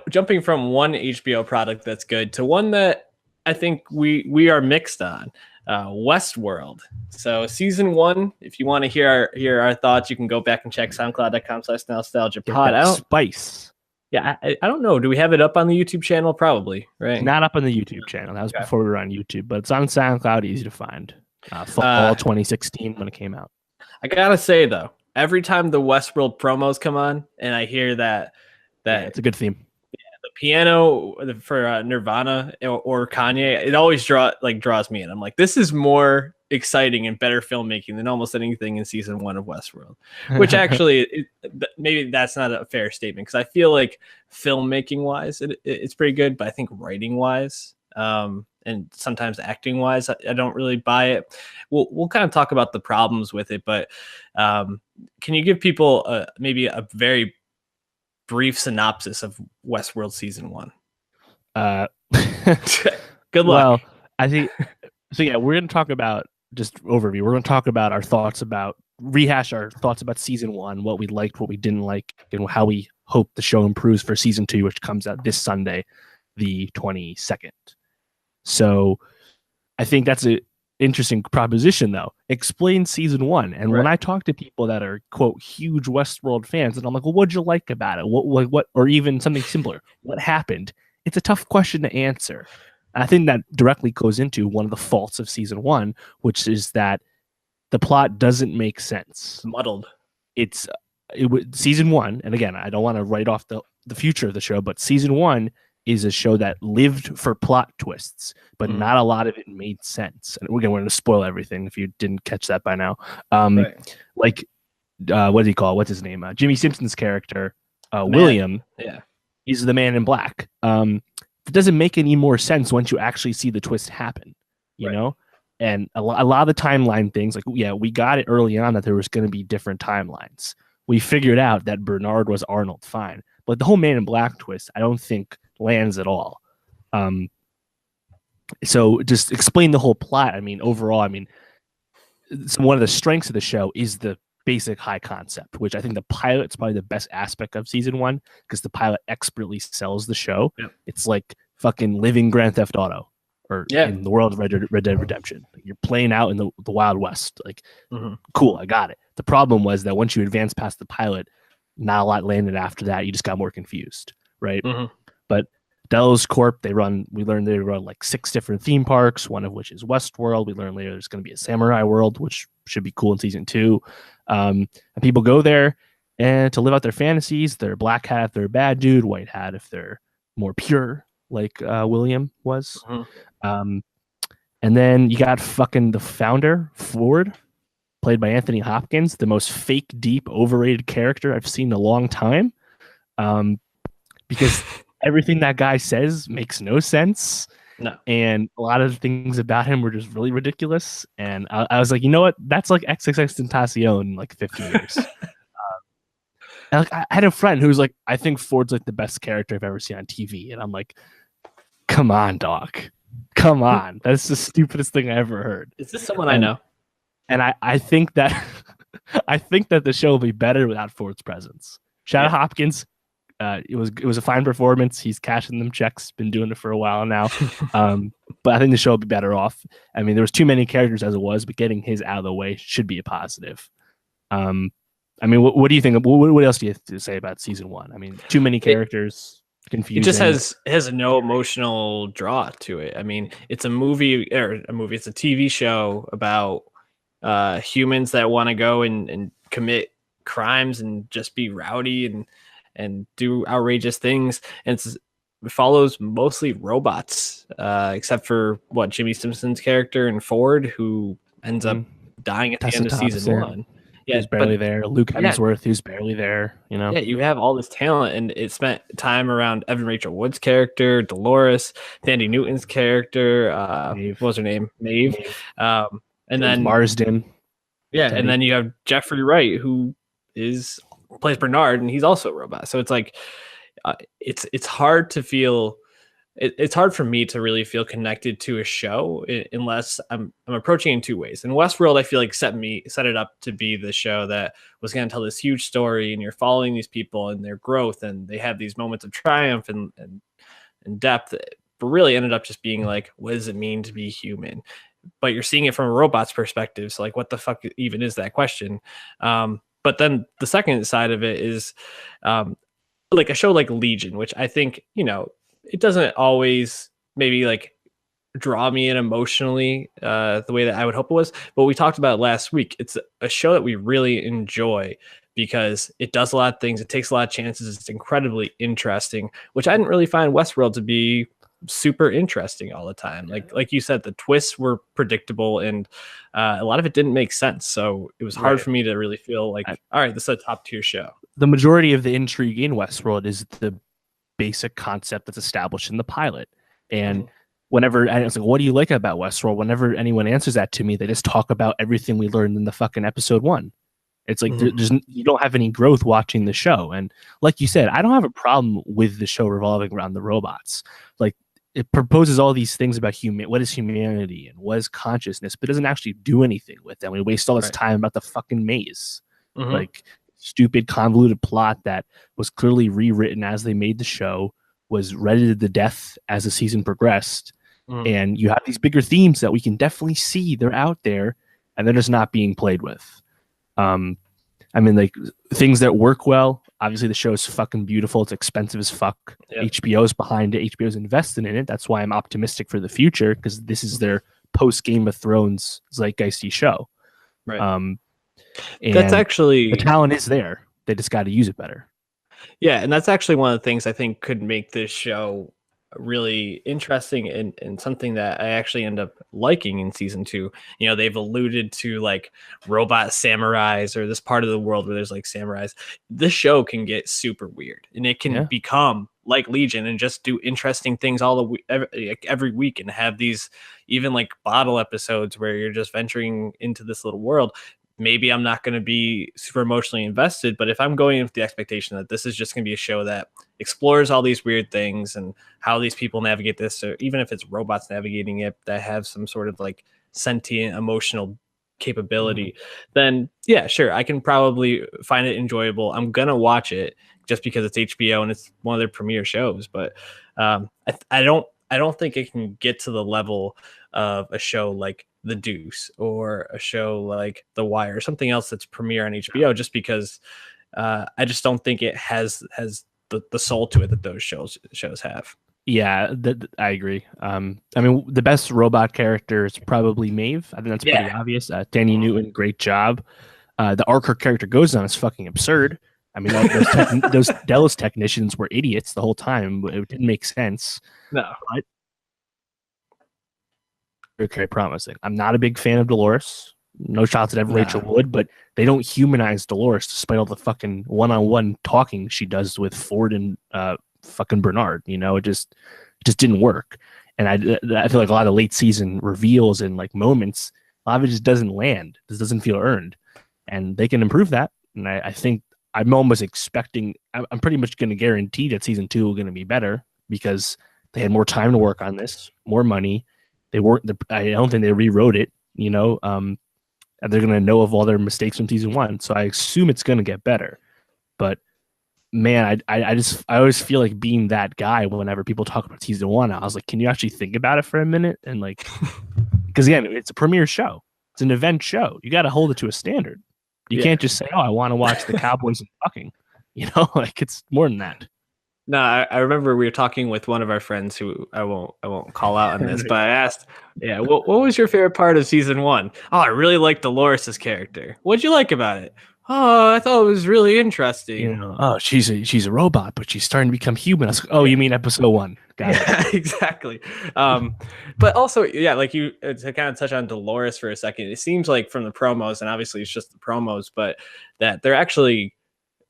jumping from one HBO product that's good to one that I think we are mixed on, Westworld. So season 1, if you want to hear our thoughts, you can go back and check SoundCloud.com/nostalgia Get pod that out. spice. Yeah, I don't know. Do we have it up on the YouTube channel? Probably, right? Not up on the YouTube channel. That was Okay. before we were on YouTube, but it's on SoundCloud, easy to find. Fall 2016 when it came out. I gotta say though, every time the Westworld promos come on, and I hear that it's a good theme. The piano for Nirvana or Kanye, it always draws me in. I'm like, this is more exciting and better filmmaking than almost anything in season 1 of Westworld. Which actually, maybe that's not a fair statement, because I feel like filmmaking wise, it's pretty good, but I think writing wise, and sometimes acting wise, I don't really buy it. We'll kind of talk about the problems with it, but can you give people maybe a very brief synopsis of Westworld season 1? Good luck. Well, I think so. Yeah, we're going to talk about just overview. We're going to talk about our thoughts rehash our thoughts about season 1, what we liked, what we didn't like, and how we hope the show improves for season 2, which comes out this Sunday, the 22nd. So I think that's an interesting proposition, though. Explain season 1. And when I talk to people that are, quote, huge Westworld fans, and I'm like, well, what'd you like about it? What, or even something simpler, what happened? It's a tough question to answer. I think that directly goes into one of the faults of season 1, which is that the plot doesn't make sense. Muddled. Season 1, and again, I don't want to write off the future of the show, but season 1 is a show that lived for plot twists, but not a lot of it made sense. And we're going to spoil everything if you didn't catch that by now. Like, what do you call? What's his name? Jimmy Simpson's character, William. Yeah, he's the Man in Black. It doesn't make any more sense once you actually see the twist happen, you know? And a lot of the timeline things, like, yeah, we got it early on that there was going to be different timelines. We figured out that Bernard was Arnold, fine. But the whole Man in Black twist, I don't think lands at all. So just explain the whole plot. I mean, overall, one of the strengths of the show is the basic high concept, which I think the pilot's probably the best aspect of season 1, because the pilot expertly sells the show. Yep. It's like fucking living Grand Theft Auto, or in the world of Red Dead Redemption. You're playing out in the Wild West. Like, cool, I got it. The problem was that once you advance past the pilot, not a lot landed after that. You just got more confused, right? But Delos Corp, we learned they run like 6 different theme parks, one of which is Westworld. We learned later there's going to be a samurai world, which should be cool in season 2. And people go there and to live out their fantasies. They're black hat if they're a bad dude, white hat if they're more pure, like William was. And then you got fucking the founder, Ford, played by Anthony Hopkins, the most fake, deep, overrated character I've seen in a long time. Because everything that guy says makes no sense. No. And a lot of the things about him were just really ridiculous. And I was like, you know what? That's like XXXTentacion in like 50 years. And I had a friend who was like, I think Ford's like the best character I've ever seen on TV. And I'm like, come on, dog. Come on. That's the stupidest thing I ever heard. Is this someone I know? And I think that the show will be better without Ford's presence. Shout out Hopkins. It was a fine performance. He's cashing them checks. Been doing it for a while now. But I think the show will be better off. I mean, there was too many characters as it was, but getting his out of the way should be a positive. I mean, what do you think? What else do you have to say about season 1? I mean, too many characters, confusing. It just has no emotional draw to it. I mean, it's a movie. It's a TV show about humans that want to go and commit crimes and just be rowdy and do outrageous things. And it follows mostly robots, except for Jimmy Simpson's character and Ford, who ends up dying at the end of season 1. Yeah, he's barely there. Luke Hemsworth, who's barely there. You know. Yeah, you have all this talent, and it spent time around Evan Rachel Wood's character, Dolores, Thandie Newton's character. What was her name? Maeve. And then Marsden. Yeah, and then you have Jeffrey Wright, who plays Bernard, and he's also a robot. So it's like it's hard to feel it's hard for me to really feel connected to a show unless I'm approaching it in two ways. And Westworld, I feel like set it up to be the show that was going to tell this huge story, and you're following these people and their growth, and they have these moments of triumph and depth, but really ended up just being like, what does it mean to be human? But you're seeing it from a robot's perspective. So like, what the fuck even is that question? But then the second side of it is like a show like Legion, which I think, it doesn't always maybe like draw me in emotionally the way that I would hope it was. But we talked about it last week. It's a show that we really enjoy because it does a lot of things. It takes a lot of chances. It's incredibly interesting, which I didn't really find Westworld to be super interesting all the time. Like you said, the twists were predictable and a lot of it didn't make sense. So it was hard for me to really feel like, all right, this is a top tier show. The majority of the intrigue in Westworld is the basic concept that's established in the pilot. And whenever I was like, what do you like about Westworld? Whenever anyone answers that to me, they just talk about everything we learned in the fucking episode 1. It's like you don't have any growth watching the show. And like you said, I don't have a problem with the show revolving around the robots. Like, it proposes all these things about what is humanity and what is consciousness, but doesn't actually do anything with them. We waste all this time about the fucking maze. Like, stupid convoluted plot that was clearly rewritten as they made the show, was readied to death as the season progressed. And you have these bigger themes that we can definitely see they're out there and they're just not being played with. I mean, like, things that work well, obviously the show is fucking beautiful. It's expensive as fuck. HBO's behind it. HBO's invested in it. That's why I'm optimistic for the future, because this is their post Game of Thrones zeitgeisty show. And that's actually, the talent is there. They just got to use it better. Yeah, and that's actually one of the things I think could make this show really interesting and something that I actually end up liking in season 2. They've alluded to like robot samurais or this part of the world where there's like samurais. This show can get super weird and it can become like Legion and just do interesting things every week and have these even like bottle episodes where you're just venturing into this little world. Maybe I'm not going to be super emotionally invested, but if I'm going with the expectation that this is just going to be a show that explores all these weird things and how these people navigate this, or even if it's robots navigating it that have some sort of like sentient emotional capability, then yeah, sure, I can probably find it enjoyable. I'm going to watch it just because it's HBO and it's one of their premier shows, but I don't think it can get to the level of a show like The Deuce or a show like The Wire or something else that's premiere on HBO, just because I just don't think it has the soul to it that those shows have. Yeah, I agree. I mean, the best robot character is probably Maeve. I think that's pretty obvious. Danny Newton, great job. The arc her character goes on is fucking absurd. I mean, those Delos technicians were idiots the whole time. It didn't make sense. No. Very promising. I'm not a big fan of Dolores. No shots at Rachel Wood, but they don't humanize Dolores despite all the fucking one-on-one talking she does with Ford and fucking Bernard. It just didn't work. And I feel like a lot of late season reveals and like moments, a lot of it just doesn't land. This doesn't feel earned, and they can improve that. And I think I'm almost expecting. I'm pretty much going to guarantee that season 2 will going to be better because they had more time to work on this, more money. They weren't. I don't think they rewrote it. And they're gonna know of all their mistakes from season 1, so I assume it's gonna get better. But man, I always feel like being that guy whenever people talk about season 1. I was like, can you actually think about it for a minute? And like, because again, it's a premiere show. It's an event show. You got to hold it to a standard. You can't just say, "Oh, I want to watch the Cowboys and fucking." Like it's more than that. No, I remember we were talking with one of our friends who I won't call out on this, but I asked, what was your favorite part of season 1? Oh, I really liked Dolores' character. What'd you like about it? Oh, I thought it was really interesting. Oh, she's a robot, but she's starting to become human. I was like, oh, you mean episode 1? Got it. Exactly. But also, like you to kind of touch on Dolores for a second, it seems like from the promos, and obviously it's just the promos, but that they're actually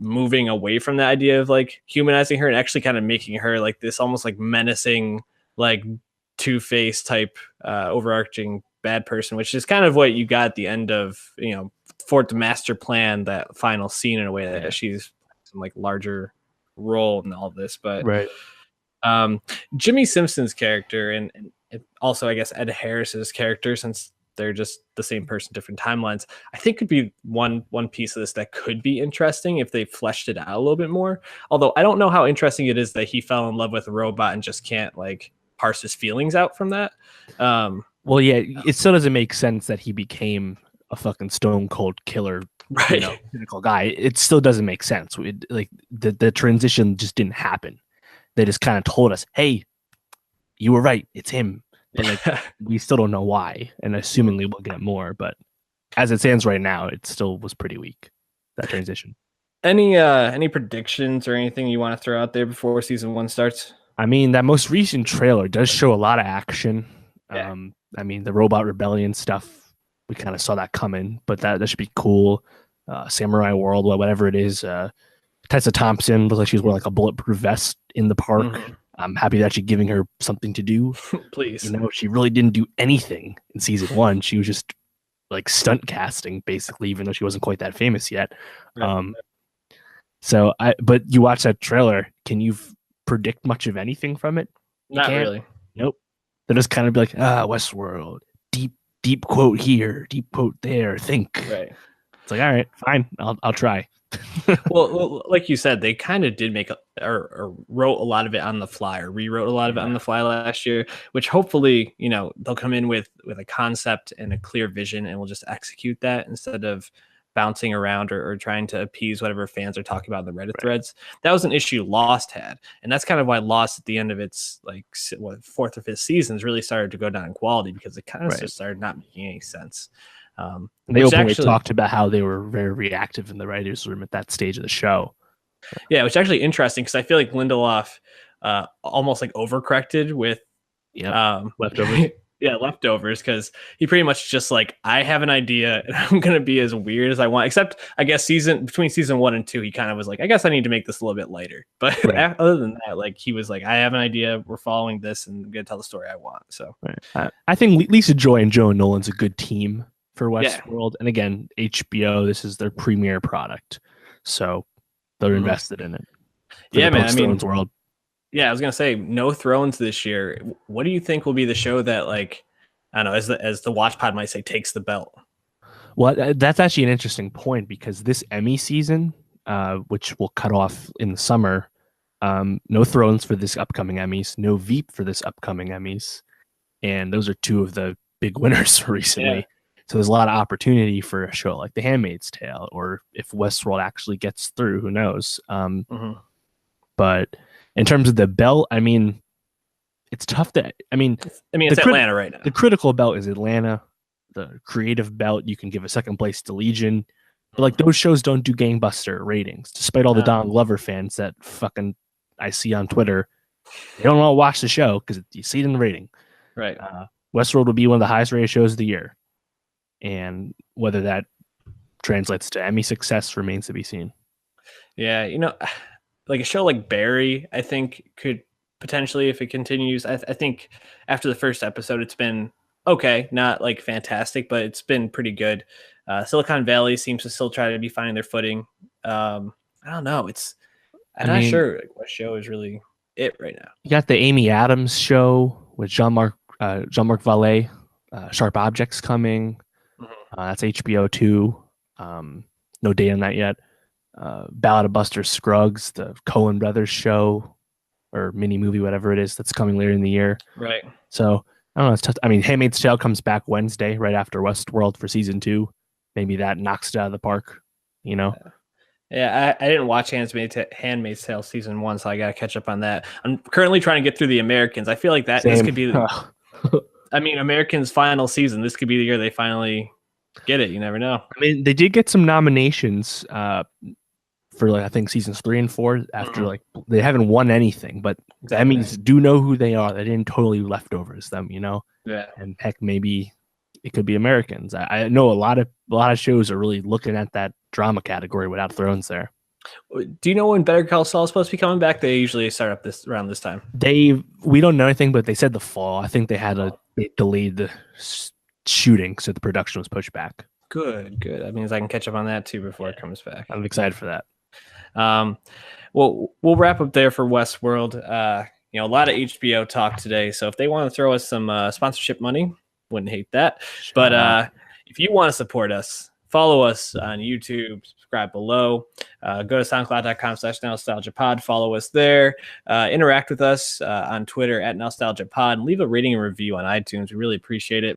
moving away from the idea of like humanizing her and actually kind of making her like this almost like menacing, like Two-Face type overarching bad person, which is kind of what you got at the end of for the master plan, that final scene, in a way that she's some like larger role in all of this. But Jimmy Simpson's character and also I guess Ed Harris's character, since they're just the same person, different timelines, I think could be one piece of this that could be interesting if they fleshed it out a little bit more. Although I don't know how interesting it is that he fell in love with a robot and just can't like parse his feelings out from that. Well, yeah, it still doesn't make sense that he became a fucking stone cold killer, right? Cynical guy. It still doesn't make sense. Like the transition just didn't happen. They just kind of told us, "Hey, you were right. It's him." But like, we still don't know why, and assumingly we'll get more. But as it stands right now, it still was pretty weak, that transition. Any predictions or anything you want to throw out there before season 1 starts? I mean, that most recent trailer does show a lot of action. Yeah. I mean, the robot rebellion stuff, we kind of saw that coming, but that should be cool. Samurai World, whatever it is. Tessa Thompson looks like she's wearing like a bulletproof vest in the park. Mm-hmm. I'm happy that she's giving her something to do. Please. She really didn't do anything in season 1. She was just like stunt casting, basically, even though she wasn't quite that famous yet. Right. But you watch that trailer, can you predict much of anything from it? Not really. Nope. They'll just kind of be like, Westworld, deep quote here, deep quote there, think. Right. It's like, all right, fine, I'll try. well, like you said, they kind of did make or wrote a lot of it on the fly, or rewrote a lot of it on the fly last year, which hopefully, they'll come in with a concept and a clear vision, and we'll just execute that instead of bouncing around or trying to appease whatever fans are talking about in the Reddit threads. That was an issue Lost had, and that's kind of why Lost at the end of its like 4th or 5th seasons really started to go down in quality, because it kind of just started not making any sense. They openly talked about how they were very reactive in the writers' room at that stage of the show. Yeah, which is actually interesting, because I feel like Lindelof almost like overcorrected with leftovers. Yeah, leftovers, because he pretty much just like, I have an idea and I'm gonna be as weird as I want. Except I guess between season 1 and 2, he kind of was like, I guess I need to make this a little bit lighter. But other than that, like, he was like, I have an idea, we're following this, and I'm gonna tell the story I want. So I think Lisa Joy and Joe Nolan's a good team for Westworld. And again, HBO, this is their premier product, so they're invested in it. Yeah, man. I mean, world. Yeah, I was gonna say, no Thrones this year. What do you think will be the show that, like, I don't know, as the Watch Pod might say, takes the belt? Well, that's actually an interesting point, because this Emmy season, which will cut off in the summer, no Thrones for this upcoming Emmys, no Veep for this upcoming Emmys, and those are two of the big winners recently. Yeah. So there's a lot of opportunity for a show like The Handmaid's Tale, or if Westworld actually gets through, who knows? But in terms of the belt, I mean, it's tough to. I mean, it's Atlanta right now. The critical belt is Atlanta. The creative belt, you can give a second place to Legion. But like, those shows don't do gangbuster ratings, despite all the Donald Glover fans that fucking I see on Twitter. They don't want to watch the show because you see it in the rating. Right. Westworld will be one of the highest rated shows of the year, and whether that translates to Emmy success remains to be seen. Yeah, like a show like Barry, I think could potentially, if it continues, I think after the first episode, it's been okay, not like fantastic, but it's been pretty good. Silicon Valley seems to still try to be finding their footing. I don't know. I'm not sure like, what show is really it right now. You got the Amy Adams show with Jean-Marc Vallée, Sharp Objects coming. That's HBO too. No date on that yet. Ballad of Buster Scruggs, the Coen Brothers show or mini movie, whatever it is, that's coming later in the year. Right. So I don't know. It's tough. I mean, Handmaid's Tale comes back Wednesday, right after Westworld for season 2. Maybe that knocks it out of the park. Yeah, I didn't watch Handmaid's Tale season 1, so I got to catch up on that. I'm currently trying to get through the Americans. I feel like this could be. Americans' final season. This could be the year they finally get it. You never know. I mean, they did get some nominations for like I think seasons 3 and 4 after like they haven't won anything, but that means do know who they are. They didn't totally leftovers them, Yeah. And heck, maybe it could be Americans. I know a lot of shows are really looking at that drama category without Thrones there. Do you know when Better Call Saul is supposed to be coming back? They usually start up around this time. We don't know anything, but they said the fall. I think they delayed the shooting, so the production was pushed back. Good. That means I can catch up on that too before it comes back. I'm excited for that. Well, we'll wrap up there for Westworld. a lot of HBO talk today. So if they want to throw us some sponsorship money, wouldn't hate that. But if you want to support us, follow us on YouTube, subscribe below, go to soundcloud.com/nostalgiapod, follow us there, interact with us on Twitter @nostalgiapod, and leave a rating and review on iTunes. We really appreciate it.